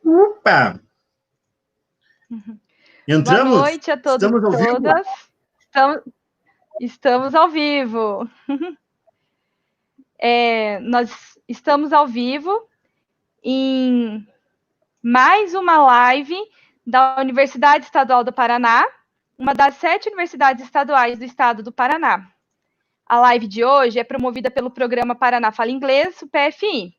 Opa! Entramos? Boa noite a todos e todas. Estamos ao vivo. Nós estamos ao vivo em mais uma live da Universidade Estadual do Paraná, uma das 7 universidades estaduais do estado do Paraná. A live de hoje é promovida pelo programa Paraná Fala Inglês, o PFI.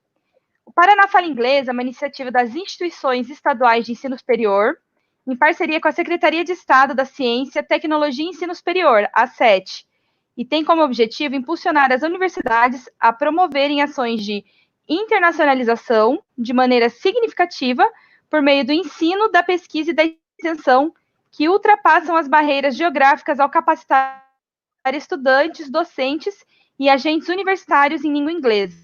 O Paraná Fala Inglês é uma iniciativa das instituições estaduais de ensino superior, em parceria com a Secretaria de Estado da Ciência, Tecnologia e Ensino Superior, a SET, e tem como objetivo impulsionar as universidades a promoverem ações de internacionalização de maneira significativa por meio do ensino, da pesquisa e da extensão que ultrapassam as barreiras geográficas ao capacitar estudantes, docentes e agentes universitários em língua inglesa.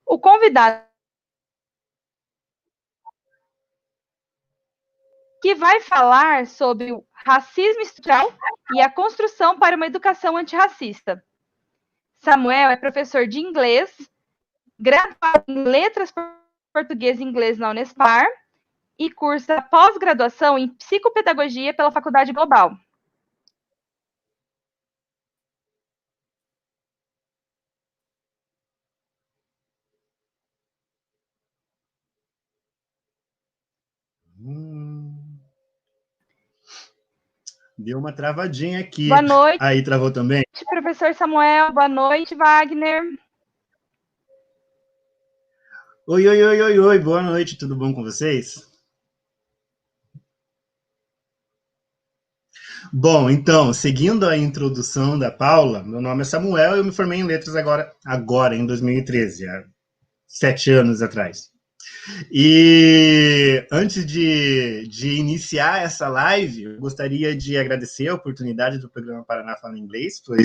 O convidado que vai falar sobre o racismo estrutural e a construção para uma educação antirracista. Samuel é professor de inglês, graduado em Letras Português e Inglês na Unespar e cursa pós-graduação em Psicopedagogia pela Faculdade Global. Deu uma travadinha aqui. Boa noite. Aí, travou também? Professor Samuel, boa noite, Wagner. Oi, boa noite, tudo bom com vocês? Bom, então, seguindo a introdução da Paula, meu nome é Samuel e eu me formei em letras agora em 2013, há 7 anos atrás. E antes de iniciar essa live, eu gostaria de agradecer a oportunidade do programa Paraná Fala Inglês, por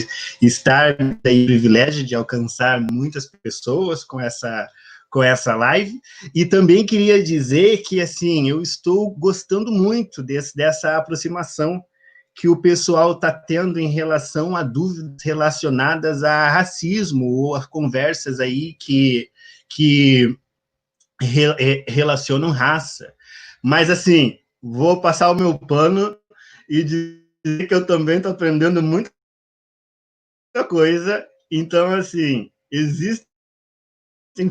estar aí, o privilégio de alcançar muitas pessoas com essa live, e também queria dizer que, assim, eu estou gostando muito dessa aproximação que o pessoal está tendo em relação a dúvidas relacionadas a racismo, ou a conversas aí que relacionam raça. Mas, assim, vou passar o meu pano e dizer que eu também estou aprendendo muita coisa. Então, assim, existem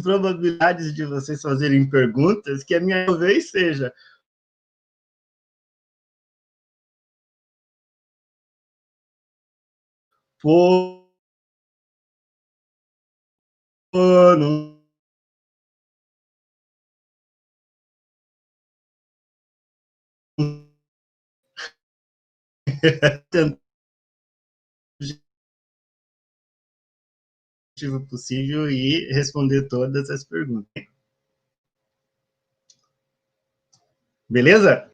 probabilidades de vocês fazerem perguntas que a minha vez seja pano possível e responder todas as perguntas. Beleza?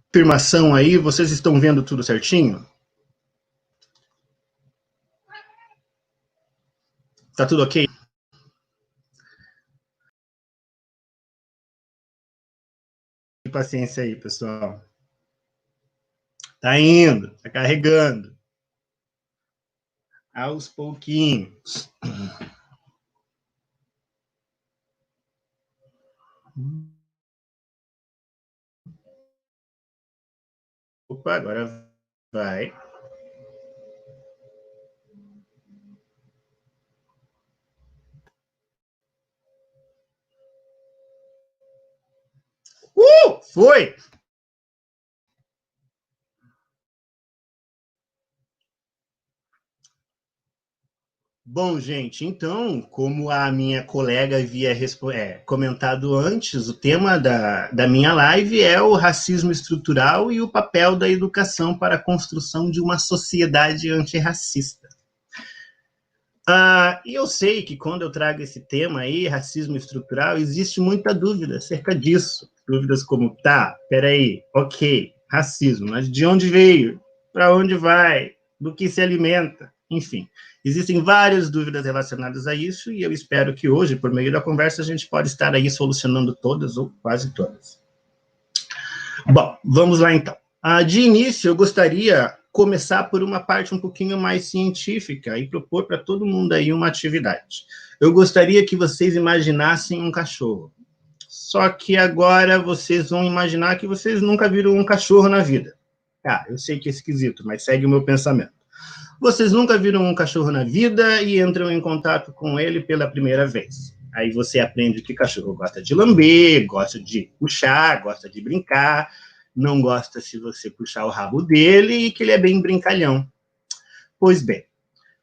Afirmação aí, vocês estão vendo tudo certinho? Tá tudo ok? Paciência aí, pessoal. Tá indo, tá carregando. Aos pouquinhos. Opa, agora vai. Foi! Bom, gente, então, como a minha colega havia comentado antes, o tema da minha live é o racismo estrutural e o papel da educação para a construção de uma sociedade antirracista. E eu sei que quando eu trago esse tema aí, racismo estrutural, existe muita dúvida acerca disso. Dúvidas como, peraí, ok, racismo, mas de onde veio? Para onde vai? Do que se alimenta? Enfim, existem várias dúvidas relacionadas a isso e eu espero que hoje, por meio da conversa, a gente pode estar aí solucionando todas ou quase todas. Bom, vamos lá então. De início, eu gostaria começar por uma parte um pouquinho mais científica e propor para todo mundo aí uma atividade. Eu gostaria que vocês imaginassem um cachorro. Só que agora vocês vão imaginar que vocês nunca viram um cachorro na vida. Ah, eu sei que é esquisito, mas segue o meu pensamento. Vocês nunca viram um cachorro na vida e entram em contato com ele pela primeira vez. Aí você aprende que cachorro gosta de lamber, gosta de puxar, gosta de brincar, não gosta se você puxar o rabo dele e que ele é bem brincalhão. Pois bem,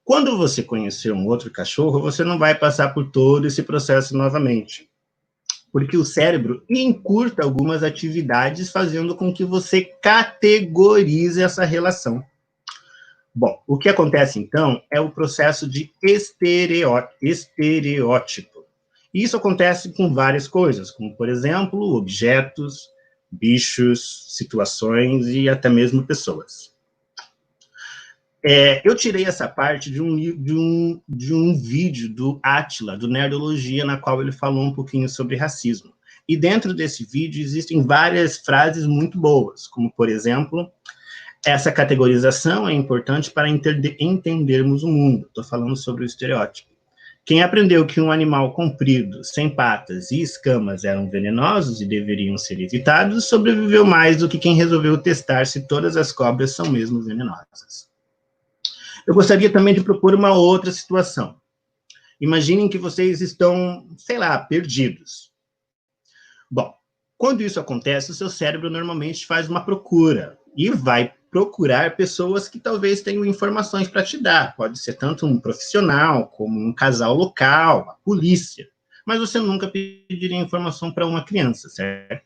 quando você conhecer um outro cachorro, você não vai passar por todo esse processo novamente, porque o cérebro encurta algumas atividades, fazendo com que você categorize essa relação. Bom, o que acontece, então, é o processo de estereótipo. E isso acontece com várias coisas, como, por exemplo, objetos, bichos, situações e até mesmo pessoas. Eu tirei essa parte de um vídeo do Átila, do Nerdologia, na qual ele falou um pouquinho sobre racismo. E dentro desse vídeo existem várias frases muito boas, como, por exemplo, essa categorização é importante para entendermos o mundo. Estou falando sobre o estereótipo. Quem aprendeu que um animal comprido, sem patas e escamas eram venenosos e deveriam ser evitados, sobreviveu mais do que quem resolveu testar se todas as cobras são mesmo venenosas. Eu gostaria também de propor uma outra situação. Imaginem que vocês estão, sei lá, perdidos. Bom, quando isso acontece, o seu cérebro normalmente faz uma procura e vai procurar pessoas que talvez tenham informações para te dar. Pode ser tanto um profissional, como um casal local, a polícia. Mas você nunca pediria informação para uma criança, certo?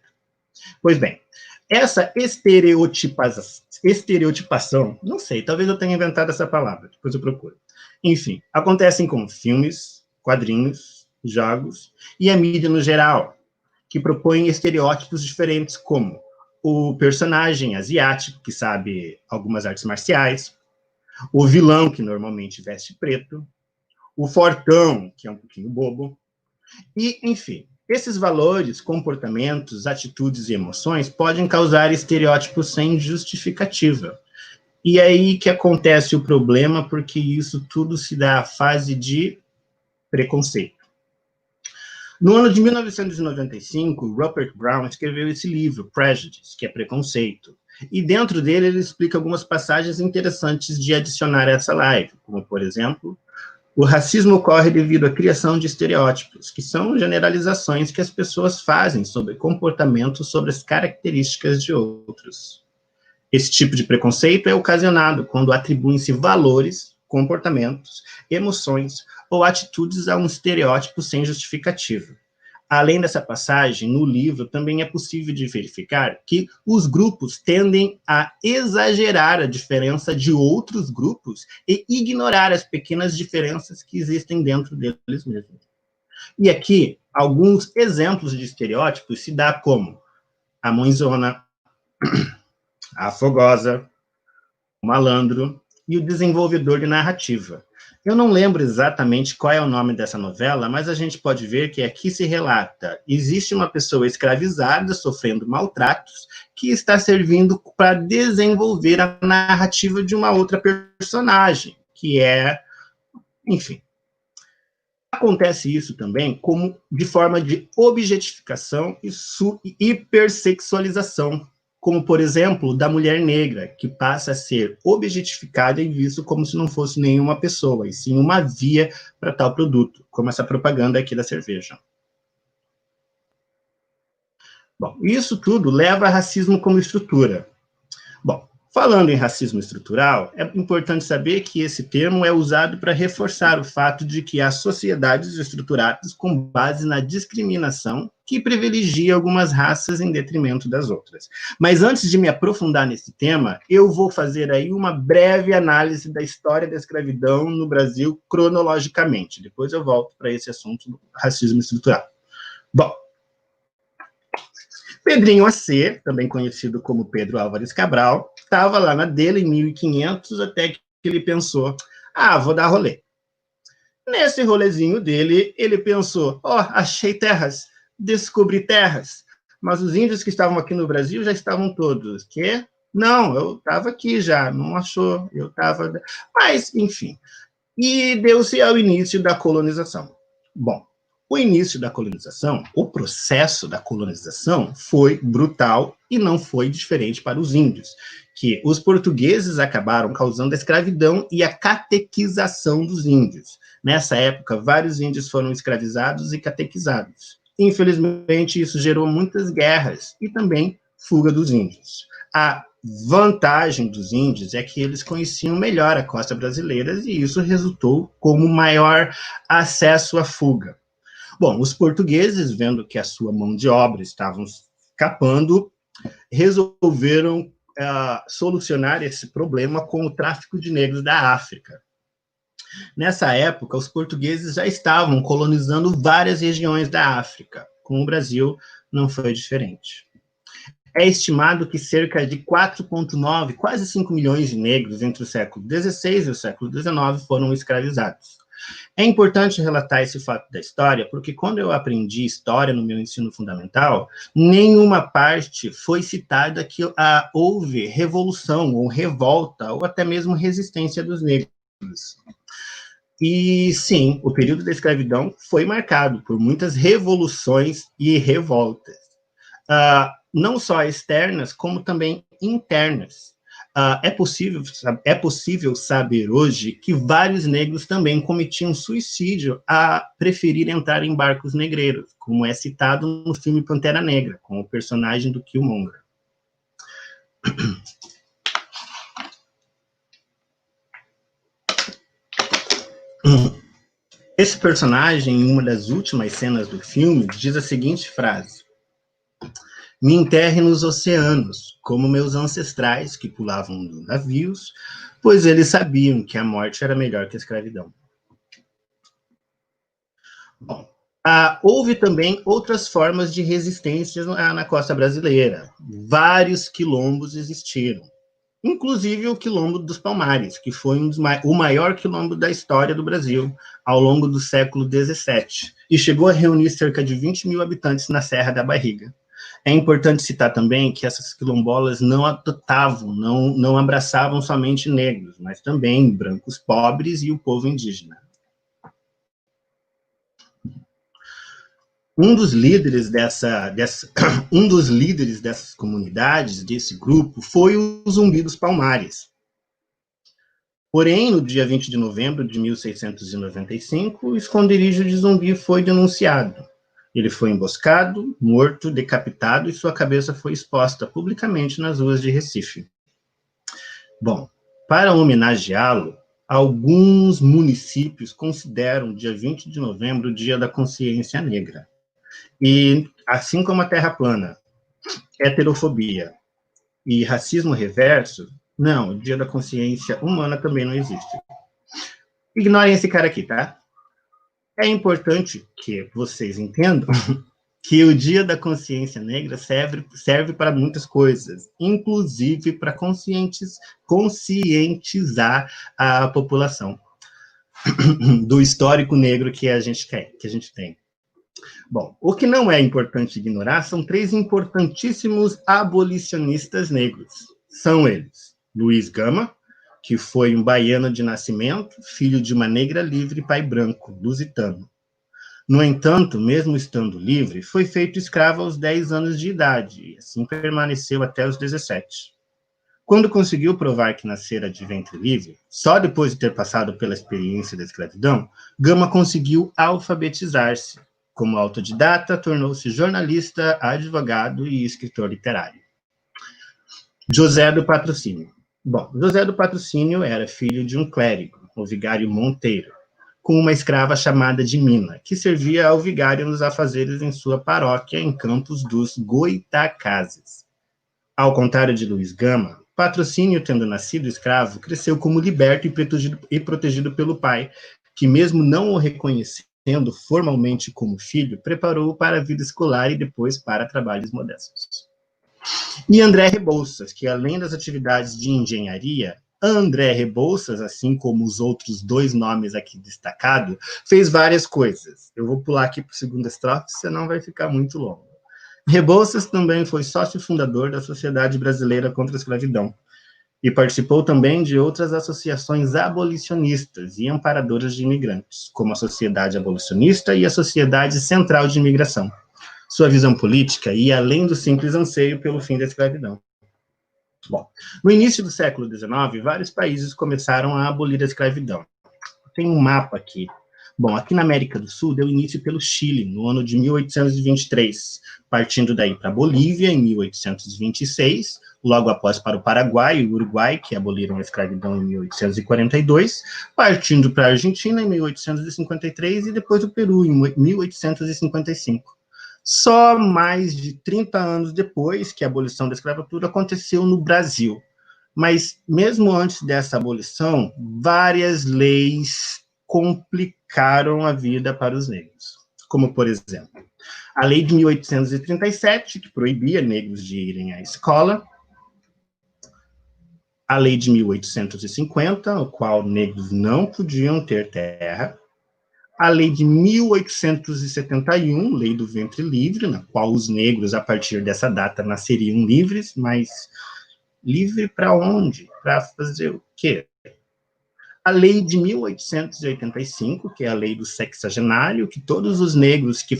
Pois bem, essa estereotipação, não sei, talvez eu tenha inventado essa palavra, depois eu procuro. Enfim, acontecem com filmes, quadrinhos, jogos e a mídia no geral, que propõem estereótipos diferentes, como o personagem asiático, que sabe algumas artes marciais, o vilão, que normalmente veste preto, o fortão, que é um pouquinho bobo, e, enfim, esses valores, comportamentos, atitudes e emoções podem causar estereótipos sem justificativa. E é aí que acontece o problema, porque isso tudo se dá à fase de preconceito. No ano de 1995, Rupert Brown escreveu esse livro, Prejudice, que é Preconceito. E dentro dele ele explica algumas passagens interessantes de adicionar a essa live, como, por exemplo, o racismo ocorre devido à criação de estereótipos, que são generalizações que as pessoas fazem sobre comportamentos, sobre as características de outros. Esse tipo de preconceito é ocasionado quando atribuem-se valores, comportamentos, emoções ou atitudes a um estereótipo sem justificativa. Além dessa passagem, no livro também é possível de verificar que os grupos tendem a exagerar a diferença de outros grupos e ignorar as pequenas diferenças que existem dentro deles mesmos. E aqui, alguns exemplos de estereótipos se dá como a mãezona, a fogosa, o malandro e o desenvolvedor de narrativa. Eu não lembro exatamente qual é o nome dessa novela, mas a gente pode ver que aqui se relata: existe uma pessoa escravizada, sofrendo maltratos, que está servindo para desenvolver a narrativa de uma outra personagem, que é, enfim. Acontece isso também como de forma de objetificação e hipersexualização, como, por exemplo, da mulher negra, que passa a ser objetificada e visto como se não fosse nenhuma pessoa, e sim uma via para tal produto, como essa propaganda aqui da cerveja. Bom, isso tudo leva a racismo como estrutura. Bom, falando em racismo estrutural, é importante saber que esse termo é usado para reforçar o fato de que há sociedades estruturadas com base na discriminação que privilegia algumas raças em detrimento das outras. Mas antes de me aprofundar nesse tema, eu vou fazer aí uma breve análise da história da escravidão no Brasil cronologicamente. Depois eu volto para esse assunto do racismo estrutural. Bom, Pedrinho AC, também conhecido como Pedro Álvares Cabral, estava lá na dele em 1500, até que ele pensou: vou dar rolê. Nesse rolezinho dele, ele pensou: achei terras, descobri terras, mas os índios que estavam aqui no Brasil já estavam todos, Não, eu estava aqui já, não achou, eu estava... Mas, enfim, e deu-se ao início da colonização. Bom, o início da colonização, o processo da colonização foi brutal e não foi diferente para os índios, que os portugueses acabaram causando a escravidão e a catequização dos índios. Nessa época, vários índios foram escravizados e catequizados. Infelizmente, isso gerou muitas guerras e também fuga dos índios. A vantagem dos índios é que eles conheciam melhor a costa brasileira e isso resultou como maior acesso à fuga. Bom, os portugueses, vendo que a sua mão de obra estava escapando, resolveram solucionar esse problema com o tráfico de negros da África. Nessa época, os portugueses já estavam colonizando várias regiões da África. Com o Brasil, não foi diferente. É estimado que cerca de 4,9, quase 5 milhões de negros entre o século XVI e o século XIX foram escravizados. É importante relatar esse fato da história, porque quando eu aprendi história no meu ensino fundamental, nenhuma parte foi citada que houve revolução, ou revolta, ou até mesmo resistência dos negros. E, sim, o período da escravidão foi marcado por muitas revoluções e revoltas. Não só externas, como também internas. É possível saber hoje que vários negros também cometiam suicídio a preferir entrar em barcos negreiros, como é citado no filme Pantera Negra, com o personagem do Killmonger. Esse personagem, em uma das últimas cenas do filme, diz a seguinte frase: "Me enterre nos oceanos, como meus ancestrais que pulavam dos navios, pois eles sabiam que a morte era melhor que a escravidão." Bom, houve também outras formas de resistência na costa brasileira. Vários quilombos existiram, inclusive o Quilombo dos Palmares, que foi o maior quilombo da história do Brasil ao longo do século XVII, e chegou a reunir cerca de 20 mil habitantes na Serra da Barriga. É importante citar também que essas quilombolas não adotavam, não abraçavam somente negros, mas também brancos pobres e o povo indígena. Um dos líderes dessas comunidades, desse grupo, foi o Zumbi dos Palmares. Porém, no dia 20 de novembro de 1695, o esconderijo de Zumbi foi denunciado. Ele foi emboscado, morto, decapitado e sua cabeça foi exposta publicamente nas ruas de Recife. Bom, para homenageá-lo, alguns municípios consideram o dia 20 de novembro o Dia da Consciência Negra. E, assim como a Terra plana, heterofobia e racismo reverso, não, o Dia da Consciência Humana também não existe. Ignorem esse cara aqui, tá? É importante que vocês entendam que o Dia da Consciência Negra serve para muitas coisas, inclusive para conscientizar a população do histórico negro que a gente tem. Bom, o que não é importante ignorar são 3 importantíssimos abolicionistas negros. São eles: Luiz Gama, que foi um baiano de nascimento, filho de uma negra livre e pai branco, lusitano. No entanto, mesmo estando livre, foi feito escravo aos 10 anos de idade, e assim permaneceu até os 17. Quando conseguiu provar que nascera de ventre livre, só depois de ter passado pela experiência da escravidão, Gama conseguiu alfabetizar-se. Como autodidata, tornou-se jornalista, advogado e escritor literário. José do Patrocínio. Bom, José do Patrocínio era filho de um clérigo, o vigário Monteiro, com uma escrava chamada de Mina, que servia ao vigário nos afazeres em sua paróquia em Campos dos Goitacazes. Ao contrário de Luiz Gama, Patrocínio, tendo nascido escravo, cresceu como liberto e protegido pelo pai, que mesmo não o reconhecendo formalmente como filho, preparou-o para a vida escolar e depois para trabalhos modestos. E André Rebouças, que além das atividades de engenharia, André Rebouças, assim como os outros 2 nomes aqui destacados, fez várias coisas. Eu vou pular aqui para a segunda estrofe, senão vai ficar muito longo. Rebouças também foi sócio fundador da Sociedade Brasileira contra a Escravidão e participou também de outras associações abolicionistas e amparadoras de imigrantes, como a Sociedade Abolicionista e a Sociedade Central de Imigração. Sua visão política ia além do simples anseio pelo fim da escravidão. Bom, no início do século XIX, vários países começaram a abolir a escravidão. Tem um mapa aqui. Bom, aqui na América do Sul deu início pelo Chile, no ano de 1823, partindo daí para a Bolívia, em 1826, logo após para o Paraguai e o Uruguai, que aboliram a escravidão em 1842, partindo para a Argentina, em 1853, e depois o Peru, em 1855. Só mais de 30 anos depois que a abolição da escravatura aconteceu no Brasil. Mas, mesmo antes dessa abolição, várias leis complicaram a vida para os negros. Como, por exemplo, a Lei de 1837, que proibia negros de irem à escola, a Lei de 1850, no qual negros não podiam ter terra, a Lei de 1871, Lei do Ventre Livre, na qual os negros, a partir dessa data, nasceriam livres, mas livre para onde? Para fazer o quê? A Lei de 1885, que é a Lei do Sexagenário, que todos os negros que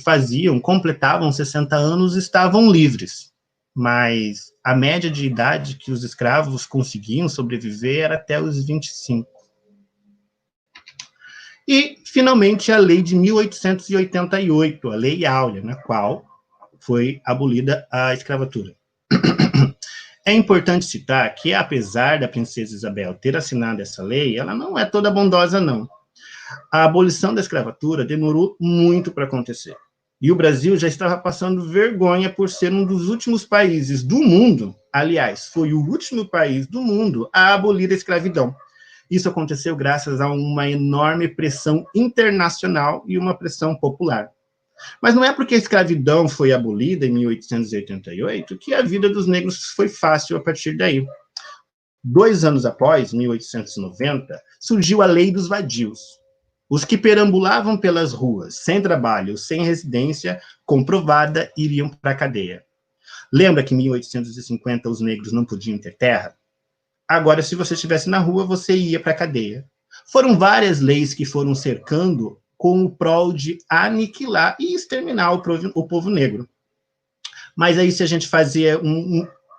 completavam 60 anos, estavam livres. Mas a média de idade que os escravos conseguiam sobreviver era até os 25. E, finalmente, a Lei de 1888, a Lei Áurea, na qual foi abolida a escravatura. É importante citar que, apesar da princesa Isabel ter assinado essa lei, ela não é toda bondosa, não. A abolição da escravatura demorou muito para acontecer. E o Brasil já estava passando vergonha por ser um dos últimos países do mundo, aliás, foi o último país do mundo a abolir a escravidão. Isso aconteceu graças a uma enorme pressão internacional e uma pressão popular. Mas não é porque a escravidão foi abolida em 1888 que a vida dos negros foi fácil a partir daí. 2 anos após, 1890, surgiu a Lei dos Vadios. Os que perambulavam pelas ruas, sem trabalho, sem residência comprovada, iriam para a cadeia. Lembra que em 1850 os negros não podiam ter terra? Agora, se você estivesse na rua, você ia para a cadeia. Foram várias leis que foram cercando com o prol de aniquilar e exterminar o povo negro. Mas aí, se a gente fazia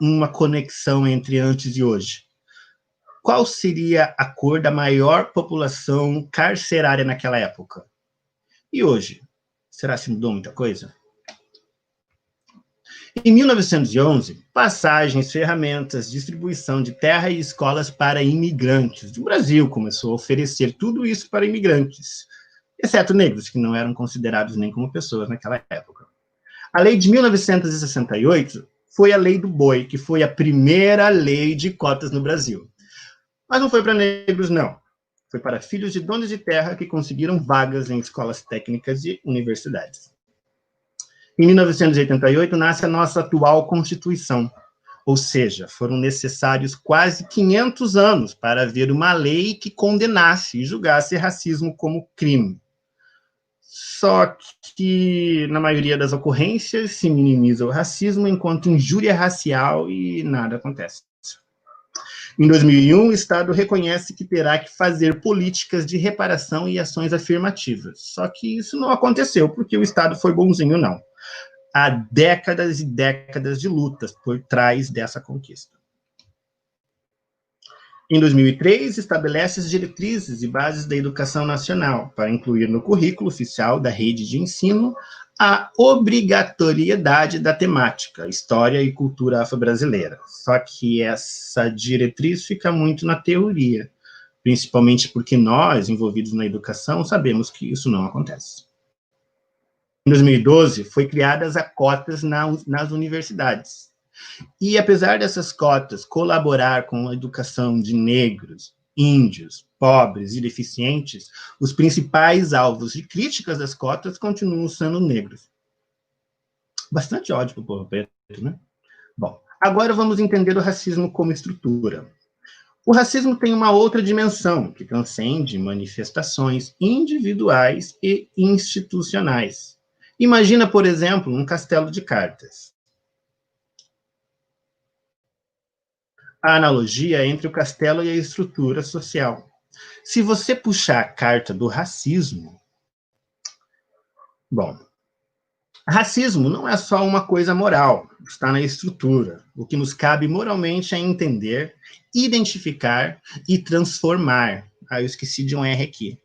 uma conexão entre antes e hoje, qual seria a cor da maior população carcerária naquela época? E hoje? Será que mudou muita coisa? Em 1911, passagens, ferramentas, distribuição de terra e escolas para imigrantes. O Brasil começou a oferecer tudo isso para imigrantes, exceto negros, que não eram considerados nem como pessoas naquela época. A lei de 1968 foi a lei do boi, que foi a primeira lei de cotas no Brasil. Mas não foi para negros, não. Foi para filhos de donos de terra que conseguiram vagas em escolas técnicas e universidades. Em 1988, nasce a nossa atual Constituição, ou seja, foram necessários quase 500 anos para haver uma lei que condenasse e julgasse racismo como crime. Só que, na maioria das ocorrências, se minimiza o racismo enquanto injúria racial e nada acontece. Em 2001, o Estado reconhece que terá que fazer políticas de reparação e ações afirmativas. Só que isso não aconteceu, porque o Estado foi bonzinho, não. Há décadas e décadas de lutas por trás dessa conquista. Em 2003, estabelece as diretrizes e bases da educação nacional para incluir no currículo oficial da rede de ensino a obrigatoriedade da temática, história e cultura afro-brasileira. Só que essa diretriz fica muito na teoria, principalmente porque nós, envolvidos na educação, sabemos que isso não acontece. Em 2012, foi criadas as cotas nas universidades. E, apesar dessas cotas colaborar com a educação de negros, índios, pobres e deficientes, os principais alvos de críticas das cotas continuam sendo negros. Bastante ódio para o povo preto, né? Bom, agora vamos entender o racismo como estrutura. O racismo tem uma outra dimensão, que transcende manifestações individuais e institucionais. Imagina, por exemplo, um castelo de cartas. a analogia entre o castelo e a estrutura social. Se você puxar a carta do racismo, bom, racismo não é só uma coisa moral, está na estrutura. O que nos cabe moralmente é entender, identificar e transformar. Ah, eu esqueci de um R aqui.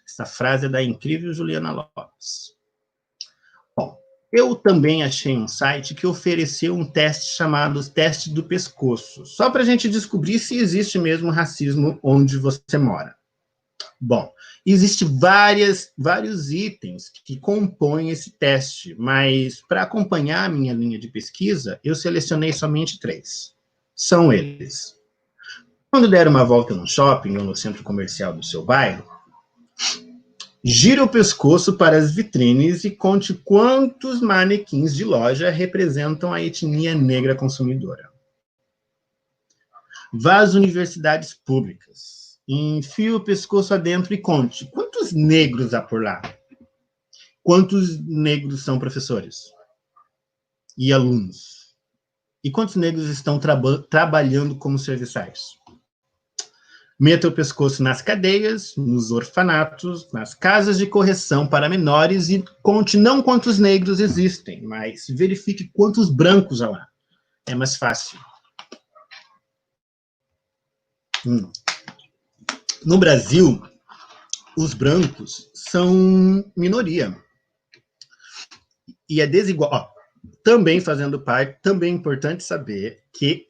Essa frase é da incrível Juliana Lopes. Bom, eu também achei um site que ofereceu um teste chamado Teste do Pescoço, só para a gente descobrir se existe mesmo racismo onde você mora. Bom, existem vários itens que compõem esse teste, mas para acompanhar a minha linha de pesquisa, eu selecionei somente 3. São eles. Quando der uma volta no shopping ou no centro comercial do seu bairro, gira o pescoço para as vitrines e conte quantos manequins de loja representam a etnia negra consumidora. Vá às universidades públicas. Enfie o pescoço adentro e conte quantos negros há por lá. Quantos negros são professores e alunos? E quantos negros estão trabalhando como serviçais? Meta o pescoço nas cadeias, nos orfanatos, nas casas de correção para menores e conte não quantos negros existem, mas verifique quantos brancos há lá. É mais fácil. No Brasil, os brancos são minoria. E é desigual. Também fazendo parte, também é importante saber que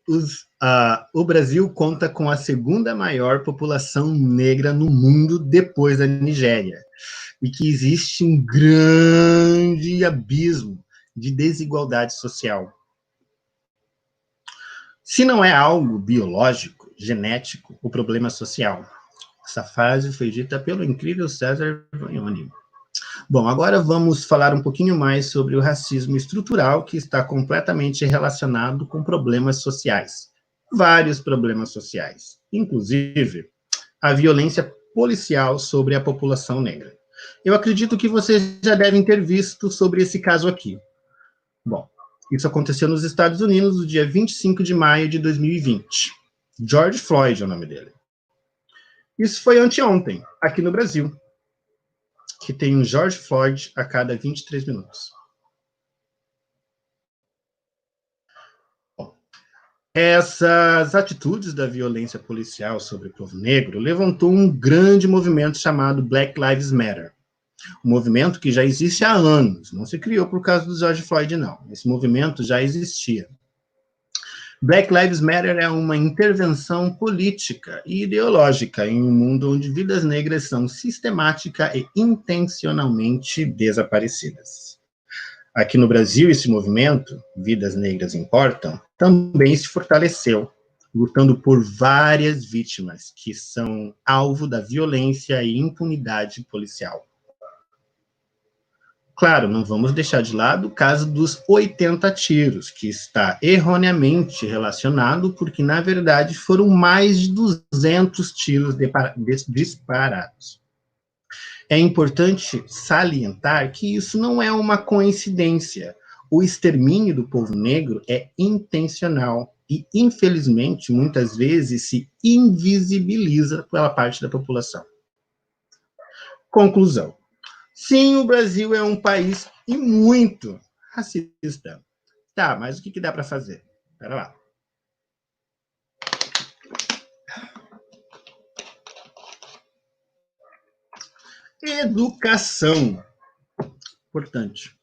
o Brasil conta com a segunda maior população negra no mundo depois da Nigéria. E que existe um grande abismo de desigualdade social. Se não é algo biológico, genético, o problema é social. Essa frase foi dita pelo incrível César Vagnoni. Bom, agora vamos falar um pouquinho mais sobre o racismo estrutural, que está completamente relacionado com problemas sociais. Vários problemas sociais, inclusive a violência policial sobre a população negra. Eu acredito que vocês já devem ter visto sobre esse caso aqui. Bom, isso aconteceu nos Estados Unidos no dia 25 de maio de 2020. George Floyd é o nome dele. Isso foi anteontem, aqui no Brasil, que tem um George Floyd a cada 23 minutos. Bom, essas atitudes da violência policial sobre o povo negro levantou um grande movimento chamado Black Lives Matter. Um movimento que já existe há anos, não se criou por causa do George Floyd, não. Esse movimento já existia. Black Lives Matter é uma intervenção política e ideológica em um mundo onde vidas negras são sistemática e intencionalmente desaparecidas. Aqui no Brasil, esse movimento, Vidas Negras Importam, também se fortaleceu, lutando por várias vítimas que são alvo da violência e impunidade policial. Claro, não vamos deixar de lado o caso dos 80 tiros, que está erroneamente relacionado, porque, na verdade, foram mais de 200 tiros disparados. É importante salientar que isso não é uma coincidência. O extermínio do povo negro é intencional e, infelizmente, muitas vezes se invisibiliza pela parte da população. Conclusão. Sim, o Brasil é um país e muito racista. Tá, mas o que dá para fazer? Espera lá. Educação. Importante.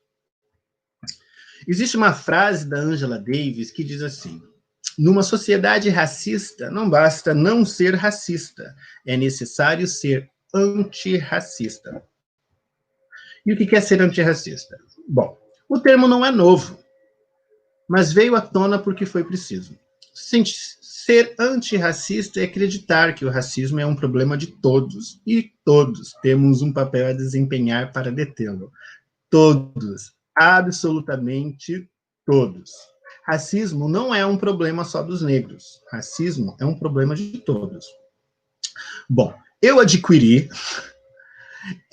Existe uma frase da Angela Davis que diz assim: numa sociedade racista, não basta não ser racista, é necessário ser antirracista. E o que é ser antirracista? Bom, o termo não é novo, mas veio à tona porque foi preciso. Ser antirracista é acreditar que o racismo é um problema de todos, e todos temos um papel a desempenhar para detê-lo. Todos, absolutamente todos. Racismo não é um problema só dos negros. Racismo é um problema de todos. Bom, eu adquiri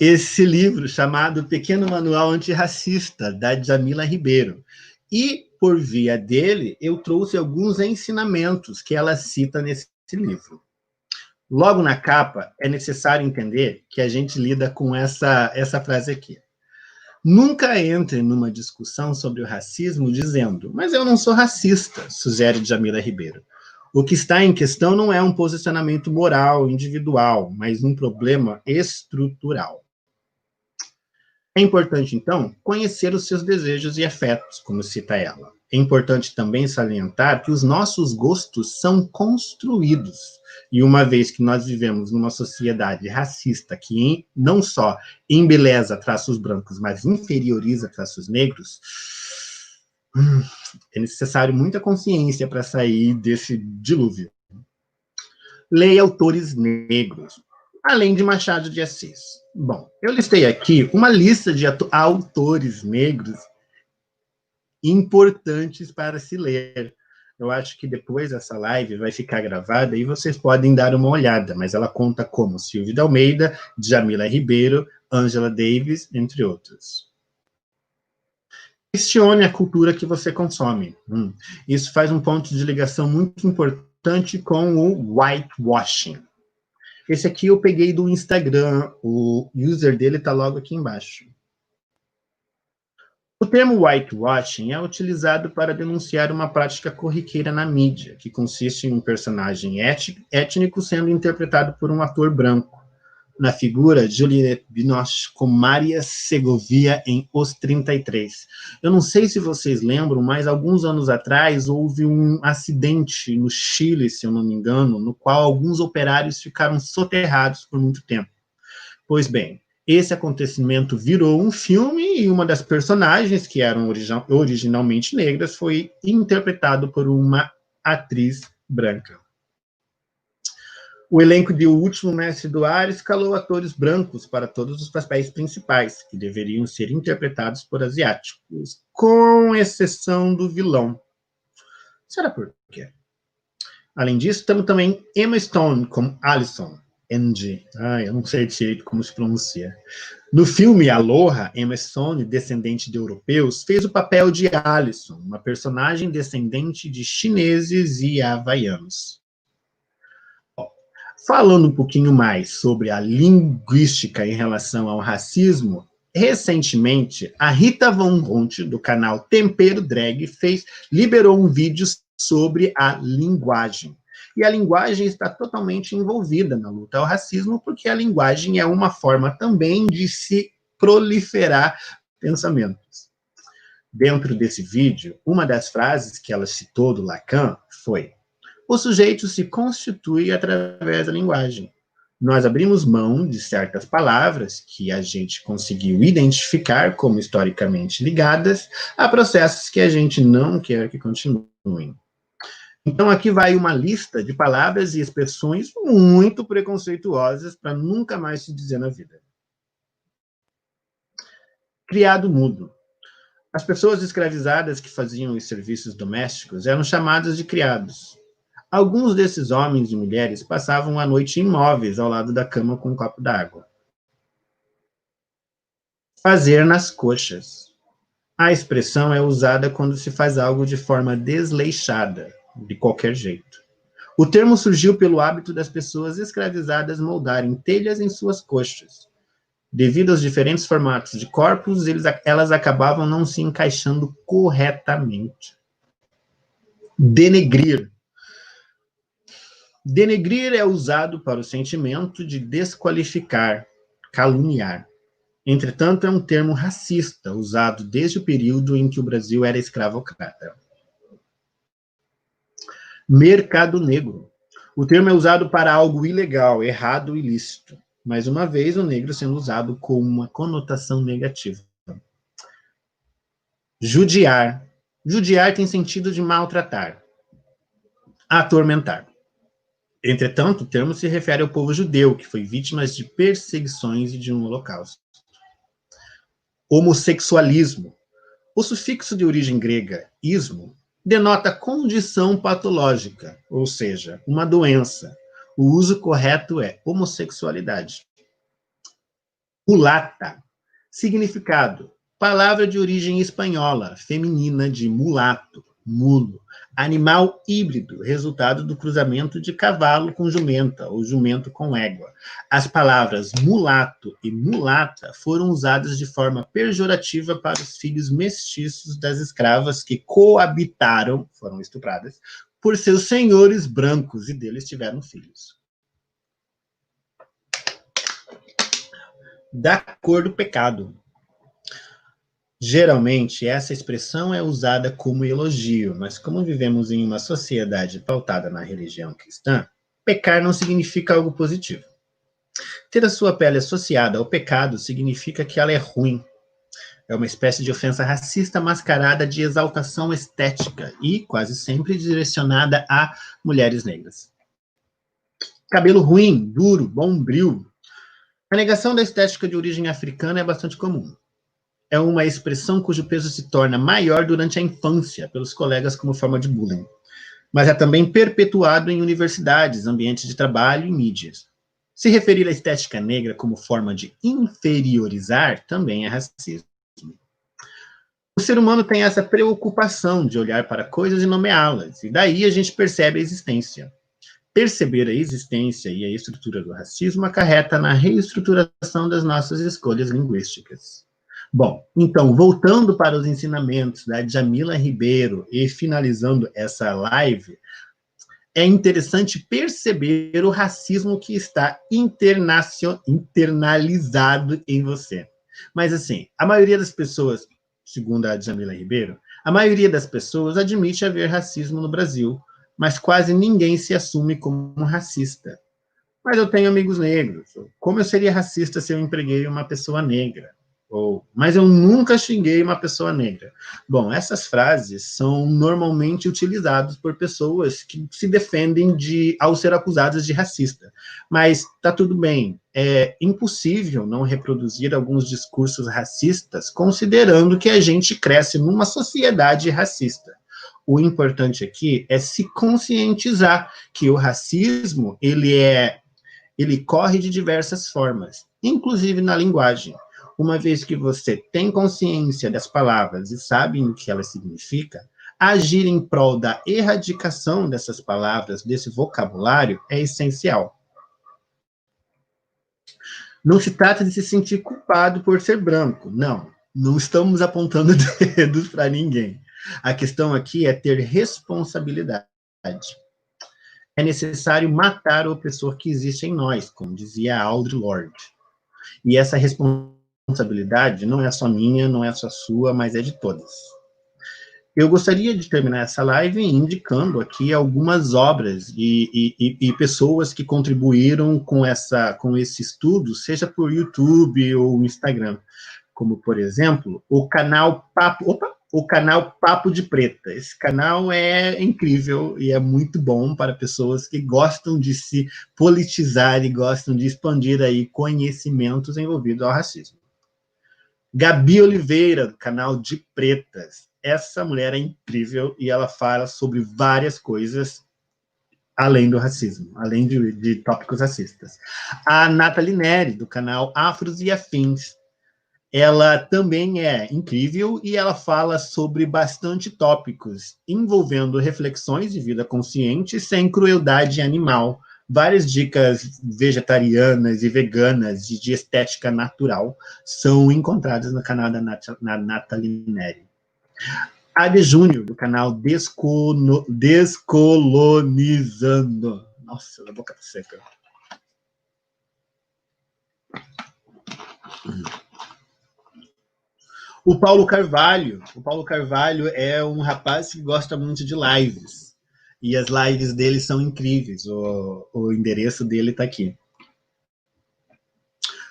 esse livro chamado Pequeno Manual Antirracista, da Djamila Ribeiro. E por via dele, eu trouxe alguns ensinamentos que ela cita nesse livro. Logo na capa, é necessário entender que a gente lida com essa frase aqui. Nunca entre numa discussão sobre o racismo dizendo, mas eu não sou racista, sugere Djamila Ribeiro. O que está em questão não é um posicionamento moral, individual, mas um problema estrutural. É importante, então, conhecer os seus desejos e afetos, como cita ela. É importante também salientar que os nossos gostos são construídos. E uma vez que nós vivemos numa sociedade racista que não só embeleza traços brancos, mas inferioriza traços negros, é necessário muita consciência para sair desse dilúvio. Leia autores negros, além de Machado de Assis. Bom, eu listei aqui uma lista de autores negros importantes para se ler. Eu acho que depois essa live vai ficar gravada e vocês podem dar uma olhada, mas ela conta como Silvio de Almeida, Djamila Ribeiro, Angela Davis, entre outros. Questione a cultura que você consome. Isso faz um ponto de ligação muito importante com o whitewashing. Esse aqui eu peguei do Instagram, o user dele está logo aqui embaixo. O termo whitewashing é utilizado para denunciar uma prática corriqueira na mídia, que consiste em um personagem étnico sendo interpretado por um ator branco, na figura de Juliette Binoche com Maria Segovia em Os 33. Eu não sei se vocês lembram, mas alguns anos atrás houve um acidente no Chile, se eu não me engano, no qual alguns operários ficaram soterrados por muito tempo. Pois bem, esse acontecimento virou um filme e uma das personagens, que eram originalmente negras, foi interpretado por uma atriz branca. O elenco de O Último Mestre do Ar escalou atores brancos para todos os papéis principais, que deveriam ser interpretados por asiáticos, com exceção do vilão. Será por quê? Além disso, temos também Emma Stone como Alison, NG. Eu não sei direito como se pronuncia. No filme Aloha, Emma Stone, descendente de europeus, fez o papel de Alison, uma personagem descendente de chineses e havaianos. Falando um pouquinho mais sobre a linguística em relação ao racismo, recentemente, a Rita Von Hunt, do canal Tempero Drag, liberou um vídeo sobre a linguagem. E a linguagem está totalmente envolvida na luta ao racismo, porque a linguagem é uma forma também de se proliferar pensamentos. Dentro desse vídeo, uma das frases que ela citou do Lacan foi: o sujeito se constitui através da linguagem. Nós abrimos mão de certas palavras que a gente conseguiu identificar como historicamente ligadas a processos que a gente não quer que continuem. Então, aqui vai uma lista de palavras e expressões muito preconceituosas para nunca mais se dizer na vida. Criado mudo. As pessoas escravizadas que faziam os serviços domésticos eram chamadas de criados. Alguns desses homens e mulheres passavam a noite imóveis ao lado da cama com um copo d'água. Fazer nas coxas. A expressão é usada quando se faz algo de forma desleixada, de qualquer jeito. O termo surgiu pelo hábito das pessoas escravizadas moldarem telhas em suas coxas. Devido aos diferentes formatos de corpos, elas acabavam não se encaixando corretamente. Denegrir. Denegrir é usado para o sentimento de desqualificar, caluniar. Entretanto, é um termo racista, usado desde o período em que o Brasil era escravocrata. Mercado negro. O termo é usado para algo ilegal, errado, ilícito. Mais uma vez, o negro sendo usado com uma conotação negativa. Judiar. Judiar tem sentido de maltratar. Atormentar. Entretanto, o termo se refere ao povo judeu, que foi vítima de perseguições e de um holocausto. Homossexualismo. O sufixo de origem grega, ismo, denota condição patológica, ou seja, uma doença. O uso correto é homossexualidade. Mulata. Significado: Palavra de origem espanhola, feminina de mulato, mulo. Animal híbrido, resultado do cruzamento de cavalo com jumenta, ou jumento com égua. As palavras mulato e mulata foram usadas de forma pejorativa para os filhos mestiços das escravas que coabitaram, foram estupradas, por seus senhores brancos e deles tiveram filhos. Da cor do pecado. Geralmente, essa expressão é usada como elogio, mas como vivemos em uma sociedade pautada na religião cristã, pecar não significa algo positivo. Ter a sua pele associada ao pecado significa que ela é ruim. É uma espécie de ofensa racista mascarada de exaltação estética e quase sempre direcionada a mulheres negras. Cabelo ruim, duro, bombril. A negação da estética de origem africana é bastante comum. É uma expressão cujo peso se torna maior durante a infância pelos colegas como forma de bullying, mas é também perpetuado em universidades, ambientes de trabalho e mídias. Se referir à estética negra como forma de inferiorizar também é racismo. O ser humano tem essa preocupação de olhar para coisas e nomeá-las, e daí a gente percebe a existência. Perceber a existência e a estrutura do racismo acarreta na reestruturação das nossas escolhas linguísticas. Bom, então, voltando para os ensinamentos da Djamila Ribeiro e finalizando essa live, é interessante perceber o racismo que está internalizado em você. Mas, assim, a maioria das pessoas, segundo a Djamila Ribeiro, a maioria das pessoas admite haver racismo no Brasil, mas quase ninguém se assume como racista. Mas eu tenho amigos negros. Como eu seria racista se eu empreguei uma pessoa negra? Mas eu nunca xinguei uma pessoa negra. Bom, essas frases são normalmente utilizadas por pessoas que se defendem ao ser acusadas de racista. Mas tá tudo bem. É impossível não reproduzir alguns discursos racistas, considerando que a gente cresce numa sociedade racista. O importante aqui é se conscientizar que o racismo, ele corre de diversas formas, inclusive na linguagem. Uma vez que você tem consciência das palavras e sabe o que elas significam, agir em prol da erradicação dessas palavras, desse vocabulário, é essencial. Não se trata de se sentir culpado por ser branco, não. Não estamos apontando dedos para ninguém. A questão aqui é ter responsabilidade. É necessário matar o opressor que existe em nós, como dizia Audre Lorde. E essa responsabilidade não é só minha, não é só sua, mas é de todas. Eu gostaria de terminar essa live indicando aqui algumas obras e pessoas que contribuíram com esse estudo, seja por YouTube ou Instagram, como, por exemplo, o canal Papo de Preta. Esse canal é incrível e é muito bom para pessoas que gostam de se politizar e gostam de expandir aí conhecimentos envolvidos ao racismo. Gabi Oliveira, do canal de Pretas. Essa mulher é incrível e ela fala sobre várias coisas além do racismo, além de tópicos racistas. A Nathalie Neri, do canal Afros e Afins. Ela também é incrível e ela fala sobre bastante tópicos envolvendo reflexões de vida consciente sem crueldade animal. Várias dicas vegetarianas e veganas de estética natural são encontradas no canal da Nathalie Neri. Ade Júnior, do canal Descolonizando. Nossa, a boca tá seca. O Paulo Carvalho é um rapaz que gosta muito de lives. E as lives dele são incríveis. O endereço dele está aqui.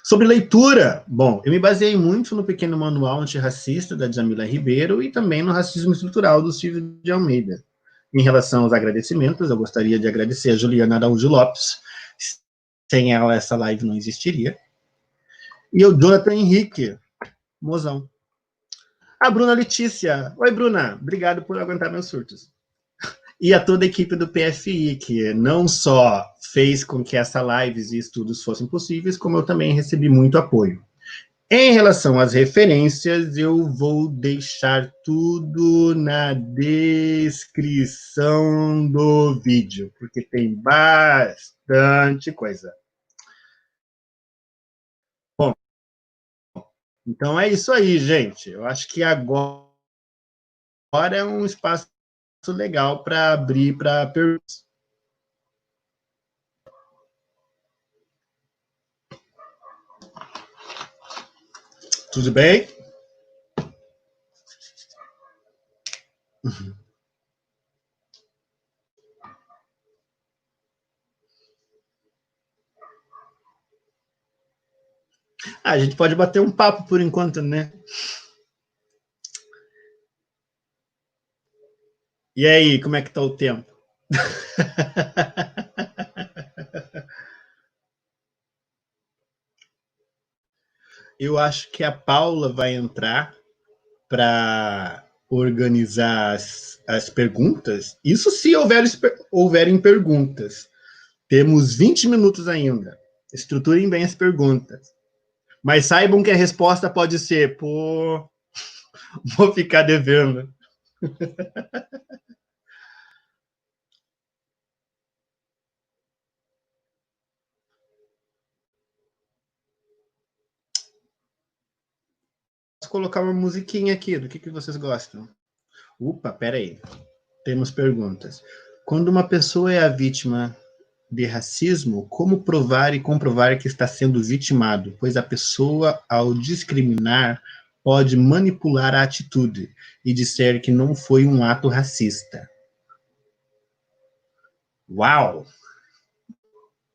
Sobre leitura, bom, eu me baseei muito no pequeno manual antirracista da Djamila Ribeiro e também no Racismo Estrutural do Silvio de Almeida. Em relação aos agradecimentos, eu gostaria de agradecer a Juliana Araújo Lopes. Sem ela, essa live não existiria. E o Jonathan Henrique, mozão. A Bruna Letícia. Oi, Bruna. Obrigado por aguentar meus surtos. E a toda a equipe do PFI, que não só fez com que essa lives e estudos fossem possíveis, como eu também recebi muito apoio. Em relação às referências, eu vou deixar tudo na descrição do vídeo, porque tem bastante coisa. Bom, então é isso aí, gente. Eu acho que agora é um espaço legal para abrir para perguntas. Tudo bem? A gente pode bater um papo por enquanto, né? E aí, como é que tá o tempo? Eu acho que a Paula vai entrar para organizar as perguntas. Isso se houverem perguntas. Temos 20 minutos ainda. Estruturem bem as perguntas. Mas saibam que a resposta pode ser, pô, vou ficar devendo. Vou colocar uma musiquinha aqui, do que vocês gostam? Opa, peraí. Temos perguntas. Quando uma pessoa é a vítima de racismo, como provar e comprovar que está sendo vitimado? Pois a pessoa, ao discriminar, pode manipular a atitude e dizer que não foi um ato racista. Uau!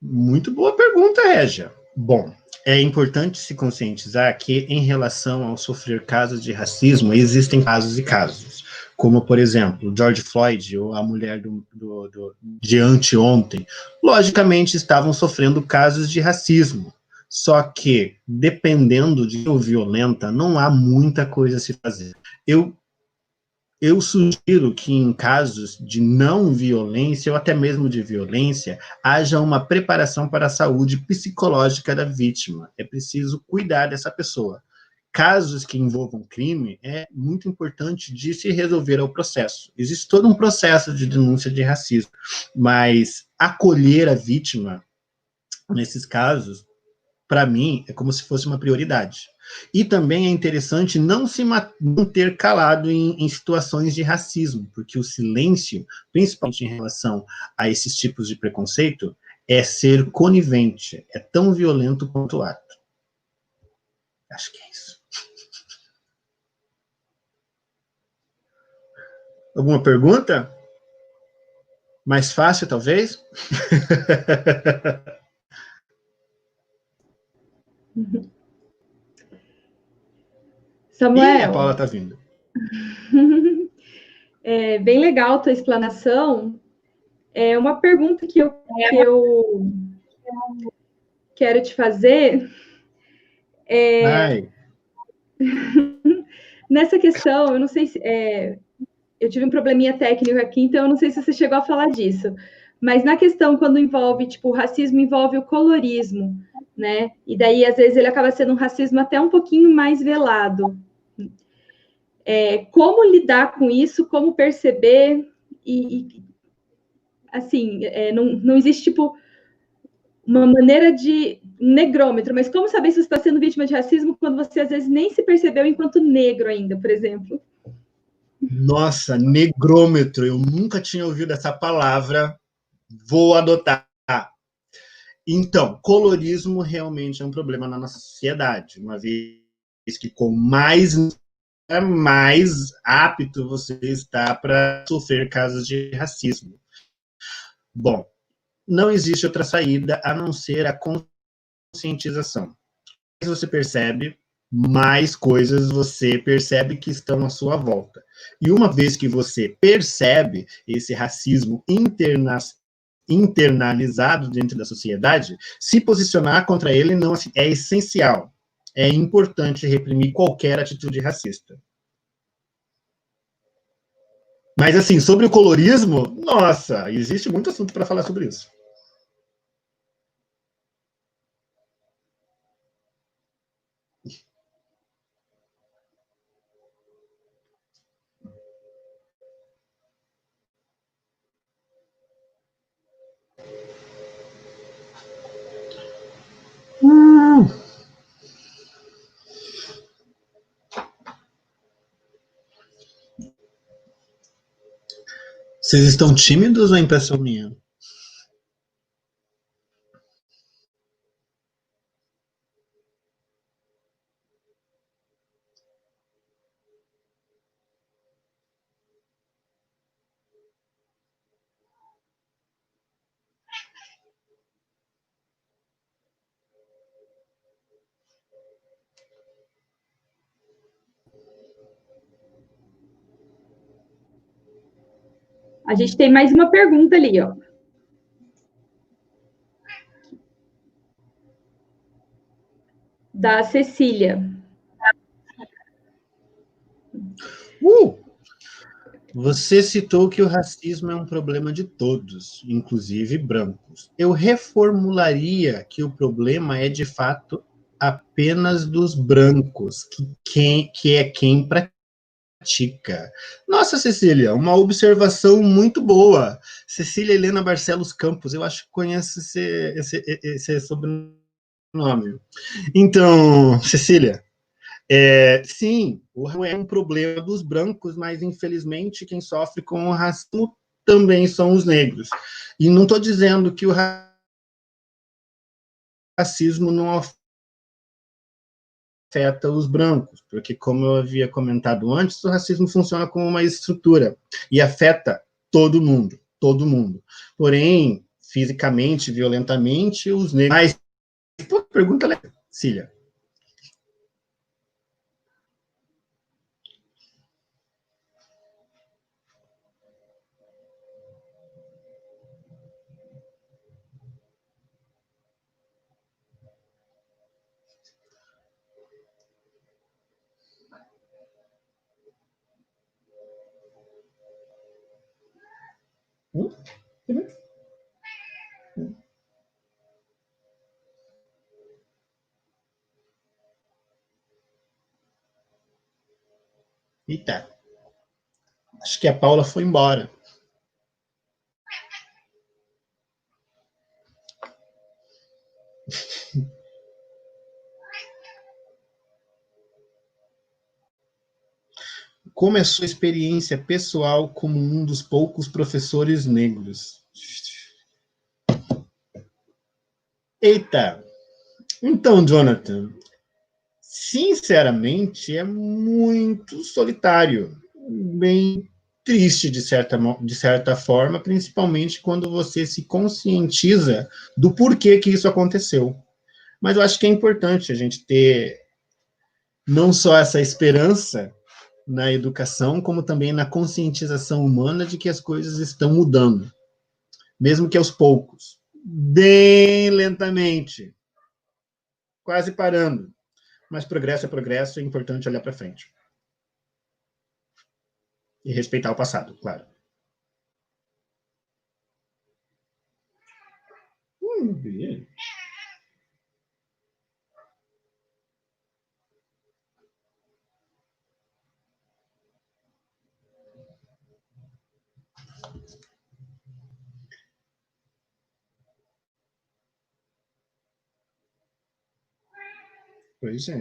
Muito boa pergunta, Régia. Bom, é importante se conscientizar que, em relação ao sofrer casos de racismo, existem casos e casos. Como, por exemplo, George Floyd ou a mulher de anteontem, logicamente estavam sofrendo casos de racismo. Só que, dependendo de violenta, não há muita coisa a se fazer. Eu sugiro que em casos de não violência ou até mesmo de violência, haja uma preparação para a saúde psicológica da vítima. É preciso cuidar dessa pessoa. Casos que envolvam crime, é muito importante de se resolver o processo. Existe todo um processo de denúncia de racismo, mas acolher a vítima, nesses casos, para mim, é como se fosse uma prioridade. E também é interessante não se manter calado em situações de racismo, porque o silêncio, principalmente em relação a esses tipos de preconceito, é ser conivente, é tão violento quanto o ato. Acho que é isso. Alguma pergunta? Mais fácil, talvez? Samuel, Ih, a Paula está vindo. É bem legal a tua explanação. É uma pergunta que eu quero te fazer. Nessa questão, eu não sei se... eu tive um probleminha técnico aqui, então eu não sei se você chegou a falar disso. Mas na questão, quando envolve, tipo, o racismo envolve o colorismo, né? E daí, às vezes, ele acaba sendo um racismo até um pouquinho mais velado. Como lidar com isso, como perceber assim, não existe, tipo, uma maneira de negrômetro, mas como saber se você está sendo vítima de racismo quando você, às vezes, nem se percebeu enquanto negro ainda, por exemplo? Nossa, negrômetro, eu nunca tinha ouvido essa palavra, vou adotar. Então, colorismo realmente é um problema na nossa sociedade, uma vez que com mais apto você está para sofrer casos de racismo. Bom, não existe outra saída a não ser a conscientização. Mais você percebe, mais coisas você percebe que estão à sua volta. E uma vez que você percebe esse racismo internalizado dentro da sociedade, se posicionar contra ele não é essencial. É importante reprimir qualquer atitude racista. Mas, assim, sobre o colorismo, nossa, existe muito assunto para falar sobre isso. Vocês estão tímidos ou é impressão minha? A gente tem mais uma pergunta ali, ó. Da Cecília. Você citou que o racismo é um problema de todos, inclusive brancos. Eu reformularia que o problema é, de fato, apenas dos brancos, que é quem pratica. Nossa, Cecília, uma observação muito boa. Cecília Helena Barcelos Campos, eu acho que conheço esse sobrenome. Então, Cecília, sim, o racismo é um problema dos brancos, mas infelizmente quem sofre com o racismo também são os negros. E não estou dizendo que o racismo não afeta os brancos, porque, como eu havia comentado antes, o racismo funciona como uma estrutura e afeta todo mundo, todo mundo. Porém, fisicamente, violentamente, os negros. Mas, pô, pergunta, Cília. Eita, acho que a Paula foi embora. Como é sua experiência pessoal como um dos poucos professores negros? Eita! Então, Jonathan, sinceramente, é muito solitário, bem triste de certa forma, principalmente quando você se conscientiza do porquê que isso aconteceu. Mas eu acho que é importante a gente ter não só essa esperança na educação, como também na conscientização humana de que as coisas estão mudando, mesmo que aos poucos, bem lentamente, quase parando. Mas progresso, é importante olhar para frente. E respeitar o passado, claro. Bem. Pois é.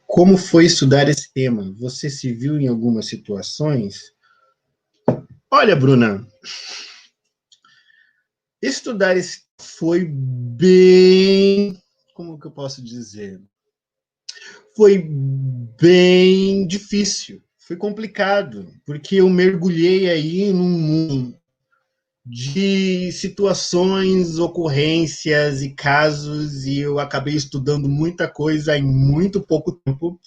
Como foi estudar esse tema? Você se viu em algumas situações? Olha, Bruna, estudar esse foi bem. Como que eu posso dizer? Foi bem difícil, foi complicado, porque eu mergulhei aí num mundo de situações, ocorrências e casos, e eu acabei estudando muita coisa em muito pouco tempo.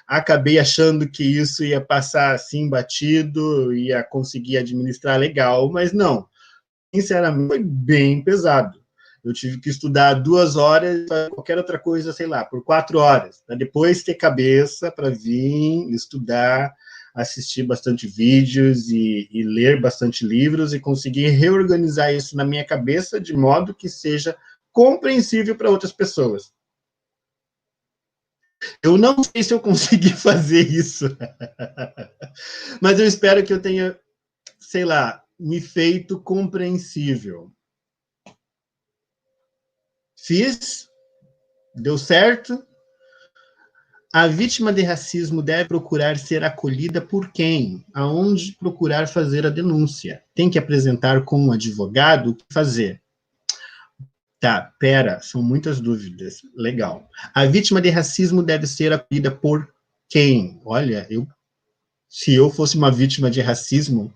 Acabei achando que isso ia passar assim batido, ia conseguir administrar legal, mas não. Sinceramente, foi bem pesado. Eu tive que estudar 2 horas, qualquer outra coisa, sei lá, por 4 horas, para depois ter cabeça para vir estudar, assistir bastante vídeos e ler bastante livros e conseguir reorganizar isso na minha cabeça de modo que seja compreensível para outras pessoas. Eu não sei se eu consegui fazer isso, mas eu espero que eu tenha, sei lá, me feito compreensível. Fiz, deu certo. A vítima de racismo deve procurar ser acolhida por quem? Aonde procurar fazer a denúncia? Tem que apresentar com um advogado? O que fazer? Tá, pera, são muitas dúvidas. Legal. A vítima de racismo deve ser acolhida por quem? Olha, se eu fosse uma vítima de racismo,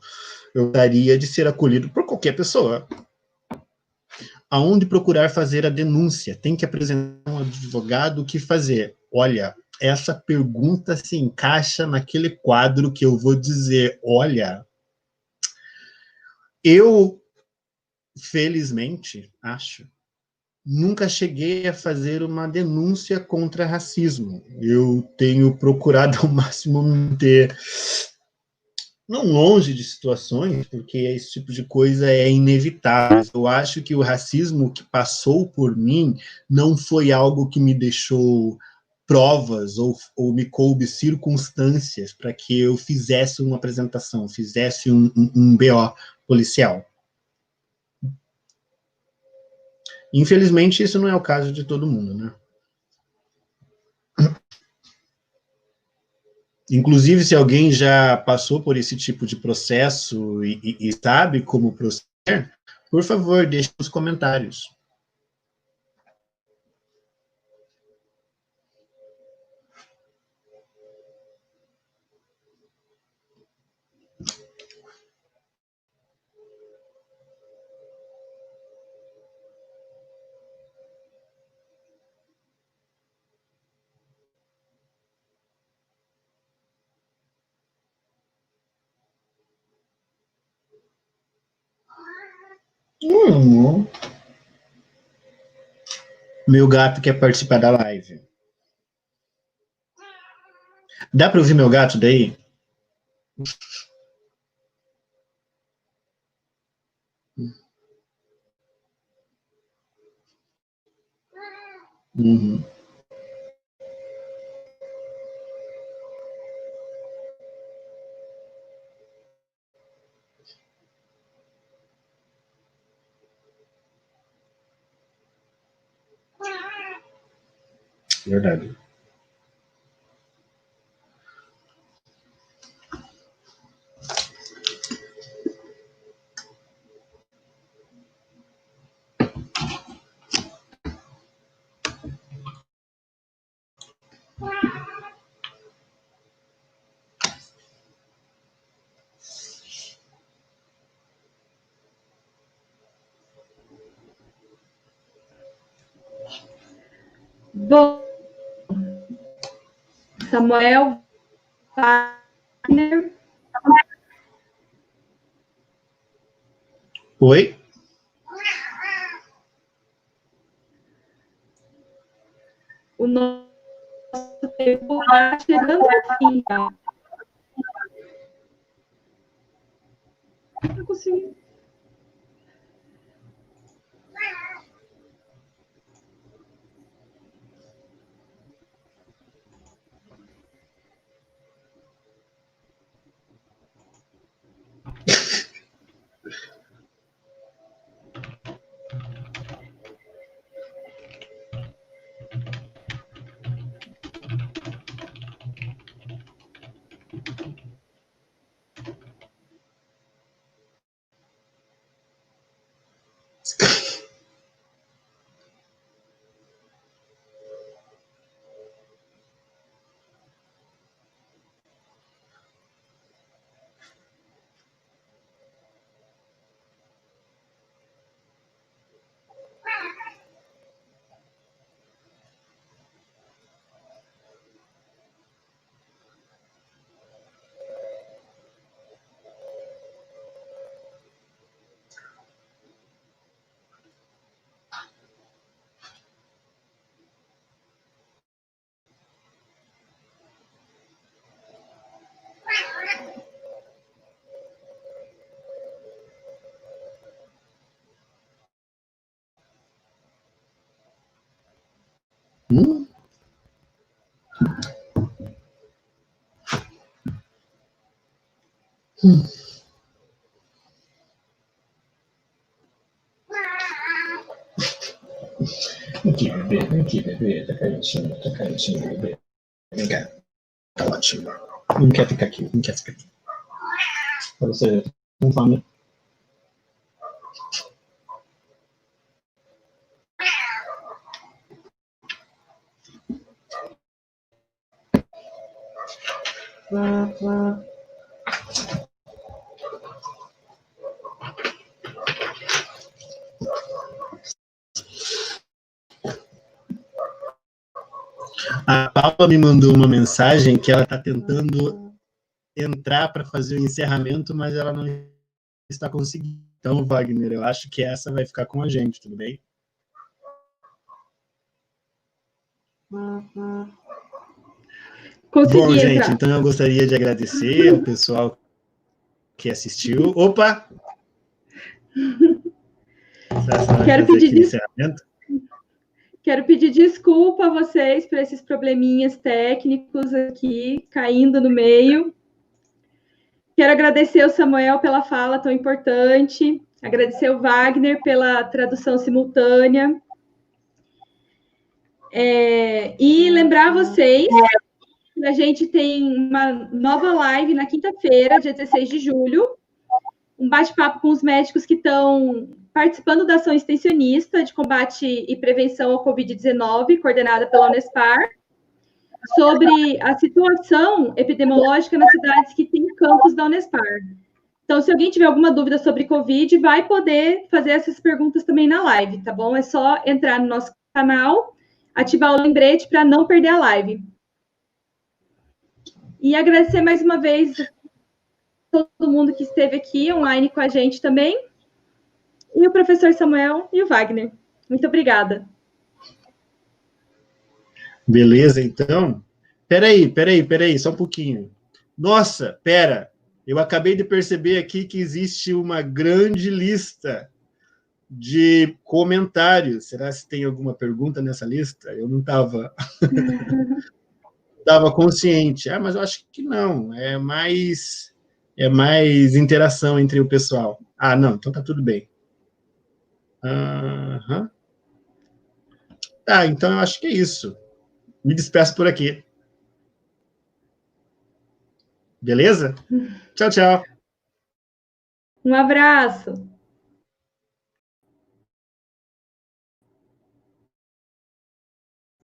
eu gostaria de ser acolhido por qualquer pessoa. Aonde procurar fazer a denúncia? Tem que apresentar um advogado? O que fazer? Olha, essa pergunta se encaixa naquele quadro que eu vou dizer, olha, eu, felizmente, nunca cheguei a fazer uma denúncia contra racismo. Eu tenho procurado ao máximo manter não longe de situações, porque esse tipo de coisa é inevitável. Eu acho que o racismo que passou por mim não foi algo que me deixou provas ou me coube circunstâncias para que eu fizesse uma apresentação, fizesse um BO policial. Infelizmente, isso não é o caso de todo mundo, né? Inclusive, se alguém já passou por esse tipo de processo e sabe como proceder, por favor, deixe nos comentários. Meu gato quer participar da live. Dá para ouvir meu gato daí? Uhum. Verdade. Bom, Samuel Wagner. Oi? O nosso tempo está chegando ao fim. Tá? Não consigo. Aqui, bebê, tá quentinho, bebê. Vem cá. Tá ótimo. Não quer ficar aqui, não quer ficar aqui. Pra você, conforme. A Paula me mandou uma mensagem que ela está tentando entrar para fazer o encerramento, mas ela não está conseguindo. Então, Wagner, eu acho que essa vai ficar com a gente, tudo bem? Consegui Bom, entrar. gente, então eu gostaria de agradecer ao pessoal que assistiu. Opa! Quero pedir desculpa a vocês por esses probleminhas técnicos aqui, caindo no meio. Quero agradecer ao Samuel pela fala tão importante, agradecer ao Wagner pela tradução simultânea. E lembrar vocês que a gente tem uma nova live na quinta-feira, dia 16 de julho, um bate-papo com os médicos que estão participando da ação extensionista de combate e prevenção ao Covid-19, coordenada pela Unespar, sobre a situação epidemiológica nas cidades que têm campus da Unespar. Então, se alguém tiver alguma dúvida sobre Covid, vai poder fazer essas perguntas também na live, tá bom? É só entrar no nosso canal, ativar o lembrete para não perder a live. E agradecer mais uma vez todo mundo que esteve aqui online com a gente também, e o professor Samuel e o Wagner. Muito obrigada. Beleza, então. Peraí, só um pouquinho. Nossa, pera, eu acabei de perceber aqui que existe uma grande lista de comentários. Será que tem alguma pergunta nessa lista? Eu não estava consciente. Mas eu acho que não. É mais interação entre o pessoal. Não, então tá tudo bem. Então eu acho que é isso. Me despeço por aqui. Beleza? Tchau, tchau. Um abraço.